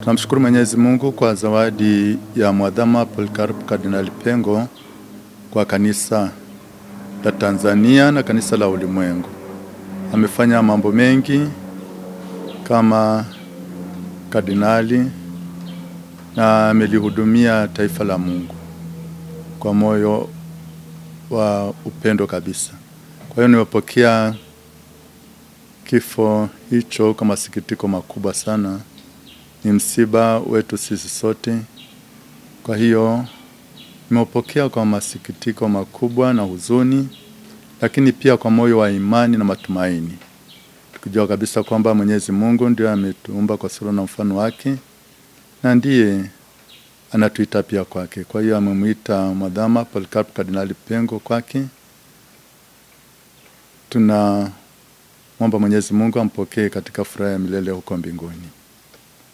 Tunamshukuru Mwenyezi Mungu kwa zawadi ya Mwadhama Polycarp Kardinali Pengo kwa kanisa la Tanzania na kanisa la ulimwengu. Amefanya mambo mengi kama kardinali na amelihudumia taifa la Mungu kwa moyo wa upendo kabisa. Kwa hiyo nimepokea kifo hicho kama sikitiko makubwa sana. Ni msiba wetu sisi sote. Kwa hiyo nimepokea kwa masikitiko makubwa na huzuni, lakini pia kwa moyo wa imani na matumaini, tukijua kabisa kwamba Mwenyezi Mungu ndiye ametuumba kwa sura na mfano wake na ndiye anatuita pia kwake. Kwa hiyo amemuita Mwadhama Polycarp Kardinali Pengo kwake. Tunamwomba Mwenyezi Mungu ampokee katika furaha ya milele huko mbinguni.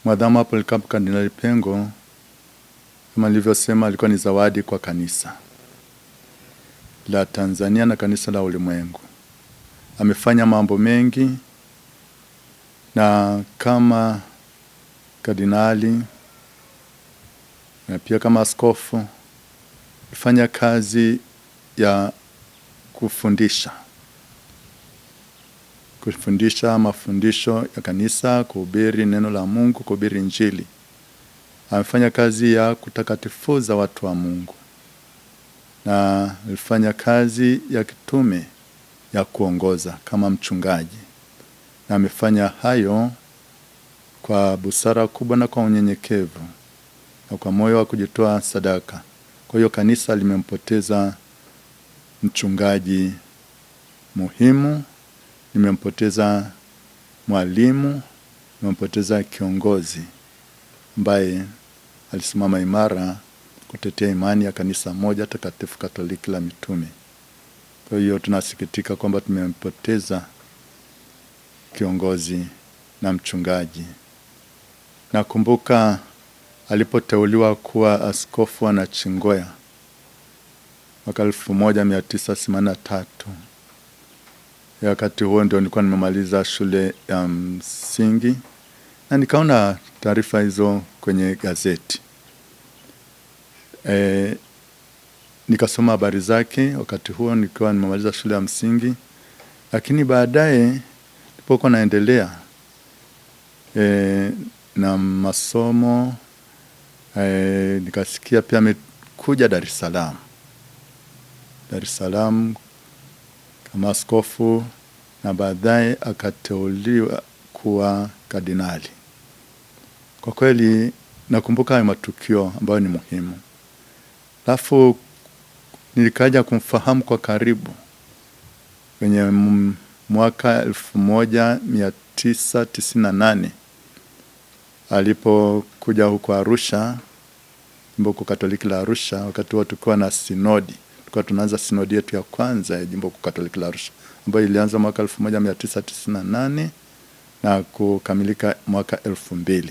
Mwadhama Polycarp Kardinali Pengo, kama nilivyosema, alikuwa ni zawadi kwa kanisa la Tanzania na kanisa la ulimwengu. Amefanya mambo mengi, na kama kardinali na pia kama askofu alifanya kazi ya kufundisha mafundisho ya kanisa, kuhubiri neno la Mungu, kuhubiri Injili. Amefanya kazi ya kutakatifuza watu wa Mungu, na alifanya kazi ya kitume ya kuongoza kama mchungaji, na amefanya hayo kwa busara kubwa na kwa unyenyekevu na kwa moyo wa kujitoa sadaka. Kwa hiyo kanisa limempoteza mchungaji muhimu, limempoteza mwalimu, limempoteza kiongozi ambaye alisimama imara kutetea imani ya kanisa moja takatifu Katoliki la mitume. Kwa hiyo tunasikitika kwamba tumempoteza kiongozi na mchungaji. Nakumbuka alipoteuliwa kuwa askofu wa Nachingwea mwaka 1983. Wakati huo ndio nilikuwa nimemaliza shule ya msingi, na nikaona taarifa hizo kwenye gazeti. Nikasoma habari zake wakati huo nikiwa nimemaliza shule ya msingi, lakini baadaye nilipokuwa naendelea na masomo, nikasikia pia amekuja Dar es Salaam kama askofu, na baadaye akateuliwa kuwa kardinali. Kwa kweli nakumbuka hayo matukio ambayo ni muhimu. Alafu nilikaja kumfahamu kwa karibu kwenye mwaka 1998 alipokuja huko Arusha, jimbo kuu Katoliki la Arusha. Wakati huo tulikuwa na sinodi, tulikuwa tunaanza sinodi yetu ya kwanza ya jimbo kuu Katoliki la Arusha, ambayo ilianza mwaka 1998 na kukamilika mwaka 2000.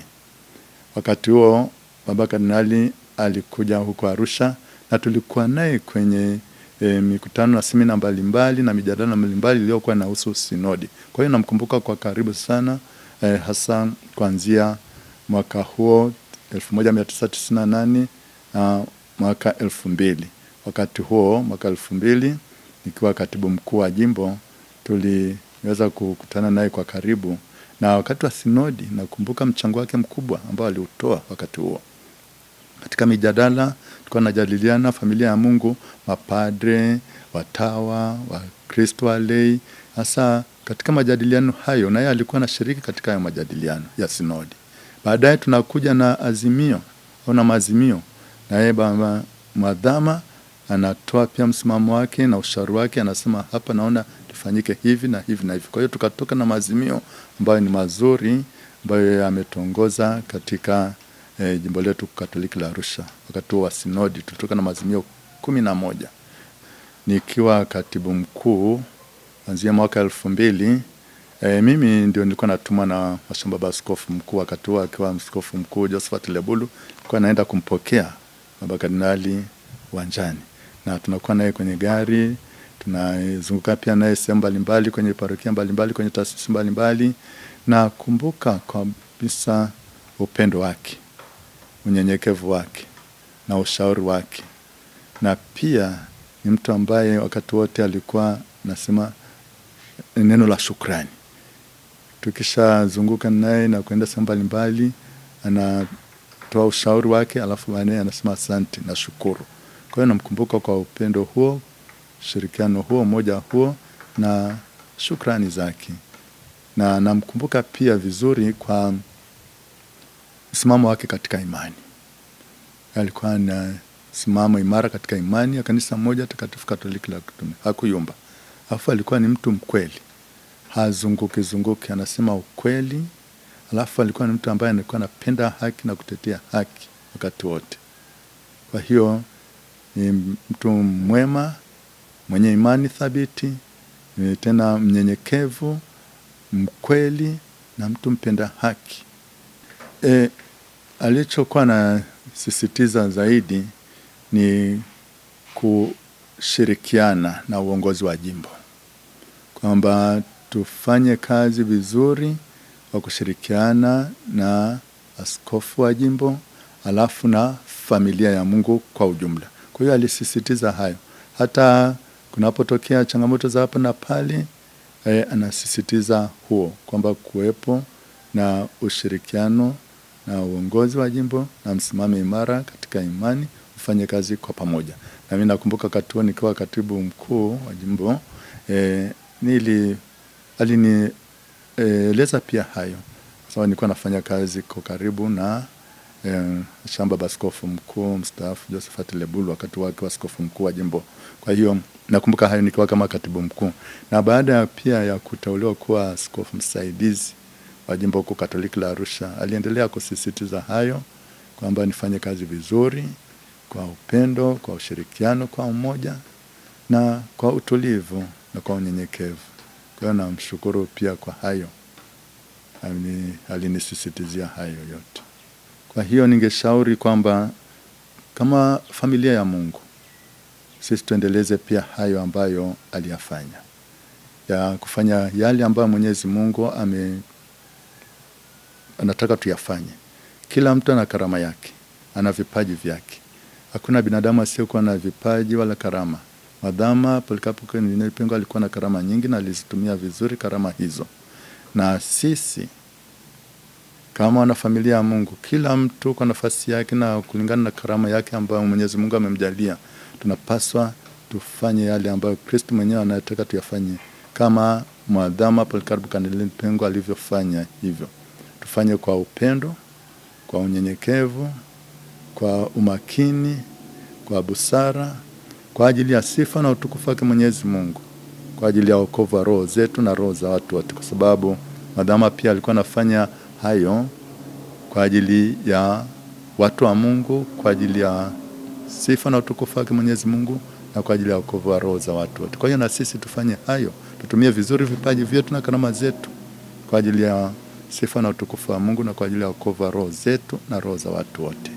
Wakati huo baba kardinali alikuja huko Arusha, na tulikuwa naye kwenye mikutano na semina mbalimbali na mijadala mbalimbali iliyokuwa inahusu sinodi. Kwa hiyo namkumbuka kwa karibu sana, hasa kuanzia mwaka huo 1998 na mwaka 2000. Wakati huo mwaka 2000 nikiwa katibu mkuu wa jimbo, tuliweza kukutana naye kwa karibu, na wakati wa sinodi nakumbuka mchango wake mkubwa ambao aliutoa wakati huo. Katika mijadala tulikuwa tunajadiliana familia ya Mungu, mapadre, watawa, Wakristo walei. Hasa katika majadiliano hayo, naye alikuwa anashiriki katika hayo majadiliano ya sinodi. Baadaye tunakuja na azimio au maazimio, naye baba Mwadhama anatoa pia msimamo wake na ushauri wake, anasema hapa naona tufanyike hivi na hivi na hivi. Kwa hiyo tukatoka na maazimio ambayo ni mazuri, ambayo yametuongoza katika jimbo letu Katoliki la Arusha. Wakati wa sinodi tulitoka na maazimio 11. Nikiwa katibu mkuu kuanzia mwaka 2000, mimi ndio nilikuwa natumwa na baba askofu mkuu wakati huo, akiwa askofu mkuu Josephat Lebulu, kwa naenda kumpokea baba kardinali uwanjani, na tunakuwa naye kwenye gari, tunazunguka pia naye sehemu mbalimbali, kwenye parokia mbalimbali, kwenye taasisi mbalimbali. Na kumbuka kabisa upendo wake, unyenyekevu wake na ushauri wake. Na pia ni mtu ambaye wakati wote alikuwa nasema neno la shukrani. Tukishazunguka naye na kwenda sehemu mbalimbali, anatoa ushauri wake, alafu baadaye anasema asante na shukuru. Kwa hiyo namkumbuka kwa upendo huo, shirikiano huo, umoja huo na shukrani zake. Na namkumbuka pia vizuri kwa msimamo wake katika imani. Alikuwa na simamo imara katika imani ya kanisa moja takatifu Katoliki la Kitume. Hakuyumba. Alafu alikuwa ni mtu mkweli. Hazunguki, anasema ukweli. Alafu alikuwa ni mtu ambaye alikuwa anapenda haki na kutetea haki wakati wote. Kwa hiyo ni mtu mwema, mwenye imani thabiti, tena mnyenyekevu, mkweli na mtu mpenda haki. Alichokuwa anasisitiza zaidi ni kushirikiana na uongozi wa jimbo, kwamba tufanye kazi vizuri wa kushirikiana na askofu wa jimbo, alafu na familia ya Mungu kwa ujumla. Kwa hiyo alisisitiza hayo. Hata kunapotokea changamoto za hapa na pale, anasisitiza huo, kwamba kuwepo na ushirikiano na uongozi wa jimbo na msimamo imara katika imani, ufanye kazi kwa pamoja. Na mimi nakumbuka wakati huo nikiwa katibu mkuu wa jimbo, alinieleza pia hayo. Sababu nilikuwa nafanya kazi kwa karibu na shamba baskofu mkuu mstaafu Josephat Lebulu wakati wake wa askofu mkuu wa jimbo. Kwa hiyo nakumbuka hayo nikiwa kama katibu mkuu. Na baada pia ya kuteuliwa kuwa askofu msaidizi wa jimbo kuu Katoliki la Arusha, aliendelea kusisitiza hayo, kwamba nifanye kazi vizuri kwa upendo, kwa ushirikiano, kwa umoja na kwa utulivu na kwa unyenyekevu. Kwa hiyo namshukuru pia kwa hayo. Alinisisitizia hayo yote. Kwa hiyo ningeshauri kwamba kama familia ya Mungu, sisi tuendeleze pia hayo ambayo aliyafanya, ya kufanya yale ambayo Mwenyezi Mungu anataka tuyafanye. Kila mtu ana karama yake, ana vipaji vyake. Hakuna binadamu asiyekuwa na vipaji wala karama. Madama Polikapo Nilipengo alikuwa na karama nyingi na alizitumia vizuri karama hizo. Na sisi kama wana familia ya Mungu, kila mtu kwa nafasi yake na kulingana na karama yake ambayo Mwenyezi Mungu amemjalia, tunapaswa tufanye yale ambayo Kristo mwenyewe anataka tuyafanye, kama Mwadhama Polikapo Nilipengo alivyofanya hivyo. Tufanye kwa upendo, kwa unyenyekevu, kwa umakini, kwa busara, kwa ajili ya sifa na utukufu wake Mwenyezi Mungu, kwa ajili ya wokovu wa roho zetu na roho za watu wote, kwa sababu Mwadhama pia alikuwa anafanya hayo kwa ajili ya watu wa Mungu, kwa ajili ya sifa na utukufu wake Mwenyezi Mungu na kwa ajili ya wokovu wa roho za watu wote. Kwa hiyo na sisi tufanye hayo, tutumie vizuri vipaji vyetu na karama zetu kwa ajili ya sifa na utukufu wa Mungu na kwa ajili ya wokovu wa roho zetu na roho za watu wote.